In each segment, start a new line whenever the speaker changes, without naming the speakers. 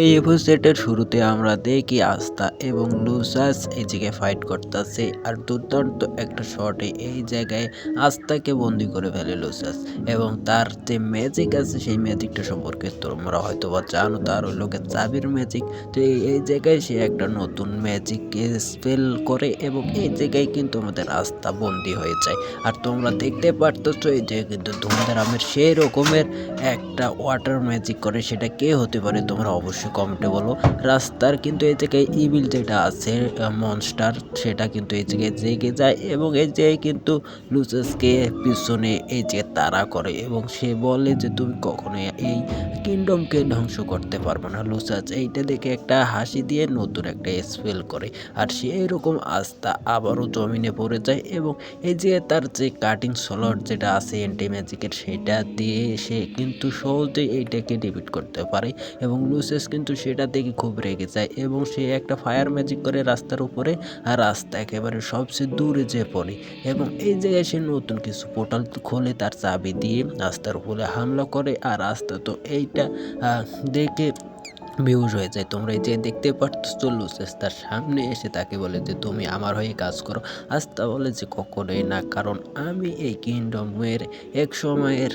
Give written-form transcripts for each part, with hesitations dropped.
এই এপিসোডের শুরুতে আমরা দেখি আস্থা এবং লুসাস এই জায়গায় ফাইট করতেছে আর দুর্দান্ত একটা শটে এই জায়গায় আস্থাকে বন্দি করে ফেলে লুসাস এবং তার যে ম্যাজিক আছে সেই ম্যাজিকটা সম্পর্কে তোমরা হয়তো বা জানো, তার ওই লোকের চাবির ম্যাজিক। তো এই জায়গায় সে একটা নতুন ম্যাজিক স্পেল করে এবং এই জায়গায় কিন্তু আমাদের আস্থা বন্দি হয়ে যায়। আর তোমরা দেখতে পারতেছো এই যে কিন্তু ধুমধারামের সেই রকমের একটা ওয়াটার ম্যাজিক করে, সেটা কে হতে পারে তোমরা অবশ্যই কমেন্টে বলো। রাস্তার কিন্তু এই জায়গায় ইভিল যেটা আছে মনস্টার, সেটা কিন্তু এই জায়গায় জেগে যায় এবং এই জায়গায় কিন্তু লুসাসকে পিছনে এই যে তাড়া করে এবং সে বলে যে তুমি কখনোই এই কিংডমকে ধ্বংস করতে পারবে না। লুসাস এইটা দেখে একটা হাসি দিয়ে নতুন একটা স্পেল করে আর সেই রকম আস্থা আবারও জমিনে পড়ে যায় এবং এই যে তার যে কাটিং স্লট যেটা আছে এন্টি ম্যাজিকের, সেটা দিয়ে সে কিন্তু সহজেই এইটাকে ডিফিট করতে পারে এবং লুসেস কিন্তু সেটা দেখে খুব রেগে যায় এবং সে একটা ফায়ার ম্যাজিক করে রাস্তার উপরে, আর রাস্তা একেবারে সবচেয়ে দূরে যেয়ে পড়ে এবং এই জায়গায় সে নতুন কিছু পোর্টাল খোলে তার চাবি দিয়ে রাস্তার উপরে হামলা করে আর রাস্তা তো এইটা দেখে বেহুশ হয়ে যায়। তোমরা এই যে দেখতে পাচ্ছ লুসেস তার সামনে এসে তাকে বলে যে তুমি আমার হয়ে কাজ করো। আস্থা বলে যে কখনোই না, কারণ আমি এই কিংডমের এক সময়ের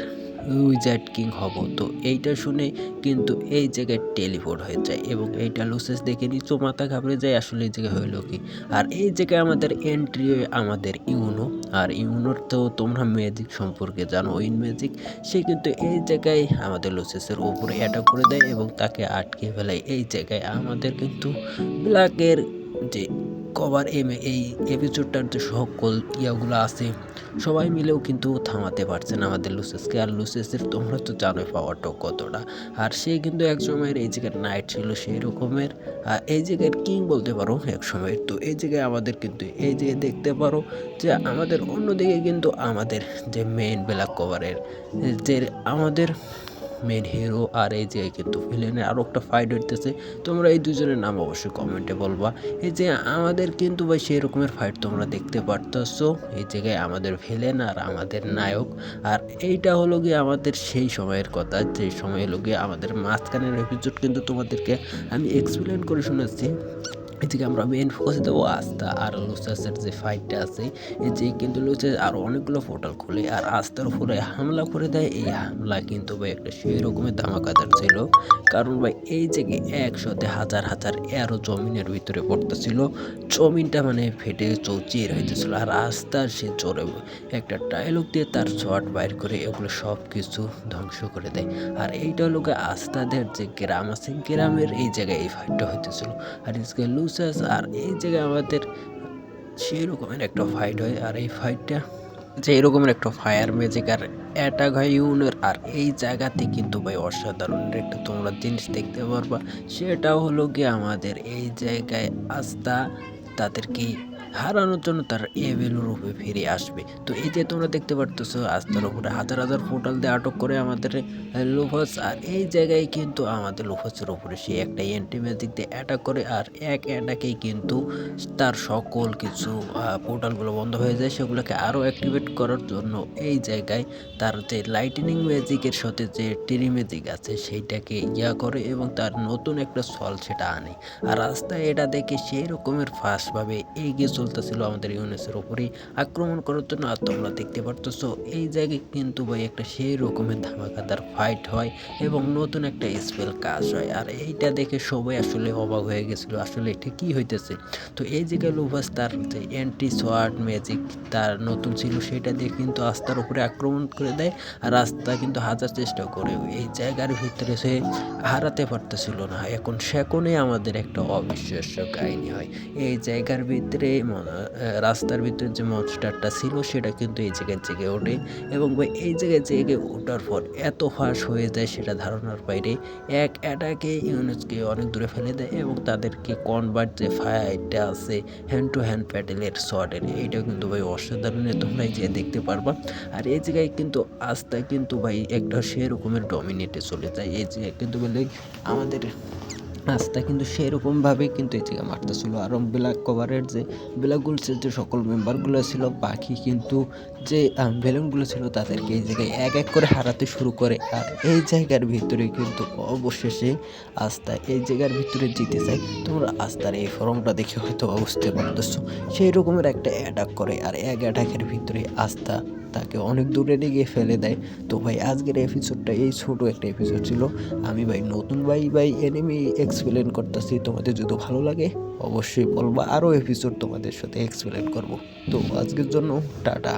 উইজার্ড কিং হব। তো এইটা শুনে কিন্তু এই জায়গায় টেলিপোর্ট হয়ে যায় এবং এইটা লুসেস দেখে নিচু মাথা ঘাবড়ে যায়, আসলে এই জায়গায় হইলো কি। আর এই জায়গায় আমাদের এন্ট্রি আমাদের ইউনো, আর ইউনোর তো তোমরা ম্যাজিক সম্পর্কে জানো, উইন ম্যাজিক। সে কিন্তু এই জায়গায় আমাদের লুসেসের উপরে অ্যাটাক করে দেয় এবং তাকে আটকে ফেলায়। এই জায়গায় আমাদের কিন্তু ব্ল্যাকের যে কভার এই এপিসোডটার যে সকল ইয়াগুলো আছে সবাই মিলেও কিন্তু থামাতে পারছে না আমাদের লুসেসকে। আর লুসেসের তোমরা তো জানোই পাওয়ারটা কতটা, আর সে কিন্তু এক সময়ের এই জায়গার নাইট ছিল সেই রকমের, এই জায়গার কিং বলতে পারো এক সময়ের। তো এই জায়গায় আমাদের কিন্তু এই জায়গায় দেখতে পারো যে আমাদের অন্যদিকে কিন্তু আমাদের যে মেইন ব্ল্যাক কভারের যে আমাদের মেন হিরো আর এই যে কিন্তু ভিলেনের আরও একটা ফাইট হইতেছে। তোমরা এই দুজনের নাম অবশ্যই কমেন্টে বলবা। এই যে আমাদের কিন্তু ভাই সেই রকমের ফাইট তোমরা দেখতে পারতেছো এই জায়গায় আমাদের ভিলেন আর আমাদের নায়ক। আর এইটা হলো গিয়ে আমাদের সেই সময়ের কথা, যে সময় হলো গিয়ে আমাদের মাঝখানের এপিসোড কিন্তু তোমাদেরকে আমি এক্সপ্লেন করে শোনাচ্ছি। এদিকে আমরা মেন ফোকাস দেবো আস্থা আর লুসাসের যে ফাইটটা আছে। এই যে কিন্তু লুসাস আরও অনেকগুলো পোর্টাল খুলে আর আস্থার উপরে হামলা করে দেয়। এই হামলা কিন্তু ভাই একটা সেই রকমের ধামাকাদার ছিল, কারণ ভাই এই জায়গায় একসাথে হাজার হাজার এরও জমিনের ভিতরে পড়তেছিল, জমিনটা মানে ফেটে চৌচির হইতেছিল। আর আস্থার সে জোরে একটা ডায়লগ দিয়ে তার শট বাইর করে এগুলো সব কিছু ধ্বংস করে দেয়। আর এইটা হলো আস্থাদের যে গ্রাম আছে, গ্রামের এই জায়গায় এই ফাইটটা হইতেছিল। আর ইসকে লুসাস আর এই জায়গায় আমাদের সেই রকমের একটা ফাইট হয়। আর এই ফাইটটা যে এরকমের একটা ফায়ার ম্যাজিক আর অ্যাটাক হয় ইউনের। আর এই জায়গাতে কিন্তু ভাই অসাধারণ একটা তোমরা জিনিস দেখতে পারবা, সেটা হলো গিয়ে আমাদের এই জায়গায় আস্থা তাদেরকে হারানোর জন্য তার এভেল রূপে ফিরে আসবে। তো এই যে তোমরা দেখতে পারতেছো আস্থার উপরে হাজার হাজার পোর্টাল দিয়ে আটক করে আমাদের লুফাস, আর এই জায়গায় কিন্তু আমাদের লুফাসের উপরে সে একটা এন্টি ম্যাজিক দিয়ে অ্যাটাক করে আর এক অ্যাটাকেই কিন্তু তার সকল কিছু পোর্টালগুলো বন্ধ হয়ে যায়। সেগুলোকে আরও অ্যাক্টিভেট করার জন্য এই জায়গায় তার যে লাইটনিং ম্যাজিকের সাথে যে টেরি ম্যাজিক আছে সেইটাকে ইয়া করে এবং তার নতুন একটা সল সেটা আনে। আর রাস্তায় এটা দেখে সেই রকমের ফাস্টভাবে এগিয়ে চলতেছিল আমাদের ইউনিসের উপরেই আক্রমণ করার জন্য। আর তোমরা দেখতে পারতেছো এই জায়গায় কিন্তু ভাই একটা সেই রকমের ধামাকাদার ফাইট হয় এবং নতুন একটা স্পেল কাজ হয়। আর এইটা দেখে সবাই আসলে অবাক হয়ে গেছিলো, আসলে এটা কি হইতেছে। তো এই জায়গায় লুভাস তার যে অ্যান্টি সোয়ার্ড ম্যাজিক তার নতুন ছিল সেটা দিয়ে কিন্তু আস্থার উপরে আক্রমণ করে দেয়। আর আস্থা কিন্তু হাজার চেষ্টা করে এই জায়গার ভিতরে সে হারাতে পারতেছিল না। এখন সেখানে আমাদের একটা অবিশ্বাস্য কাহিনী হয়। এই জায়গার ভিতরে রাস্তার ভিতরে যে মনস্টারটা ছিল সেটা কিন্তু এই জায়গায় জেগে ওঠে এবং ভাই এই জায়গায় জেগে ওঠার পর এত ফাঁস হয়ে যায় সেটা ধারণার বাইরে। এক অ্যাটাকে ইউনিটকে অনেক দূরে ফেলে দেয় এবং তাদেরকে কনভার্ট যে ফায়ারটা আছে হ্যান্ড টু হ্যান্ড প্যাডেলের শটের, এইটা কিন্তু ভাই অসাধারণ, তোমরা এই যে দেখতে পারবা। আর এই জায়গায় কিন্তু আস্থা কিন্তু ভাই একটা সেরকমের ডমিনেটে চলে যায়। এই জায়গায় কিন্তু বলে আমাদের আস্থা কিন্তু সেরকমভাবেই কিন্তু এই জায়গায় মারতেছিল। আর ব্ল্যাক কভারের যে ব্ল্যাক গুলসের যে সকল মেম্বারগুলো ছিল, বাকি কিন্তু যে ভিলেনগুলো ছিল তাদেরকে এই জায়গায় এক এক করে হারাতে শুরু করে। আর এই জায়গার ভিতরে কিন্তু অবশেষে আস্থা এই জায়গার ভিতরে জিতে যায়। তোমরা আস্থার এই ফর্মটা দেখে হয়তো বুঝতে পারতেছো। সেই রকমের একটা অ্যাটাক করে, আর এক অ্যাটাকের ভিতরে আস্থা তাকে অনেক দূরে গিয়ে ফেলে দেয়। তো ভাই আজকের এপিসোডটা এই ছোট একটা এপিসোড ছিল। আমি ভাই নতুন ভাই এনিমি এক্সপ্লেন করতেছি, তোমাদের যদি ভালো লাগে অবশ্যই বলবা, আরও এপিসোড তোমাদের সাথে এক্সপ্লেন করব। তো আজকের জন্য টাটা।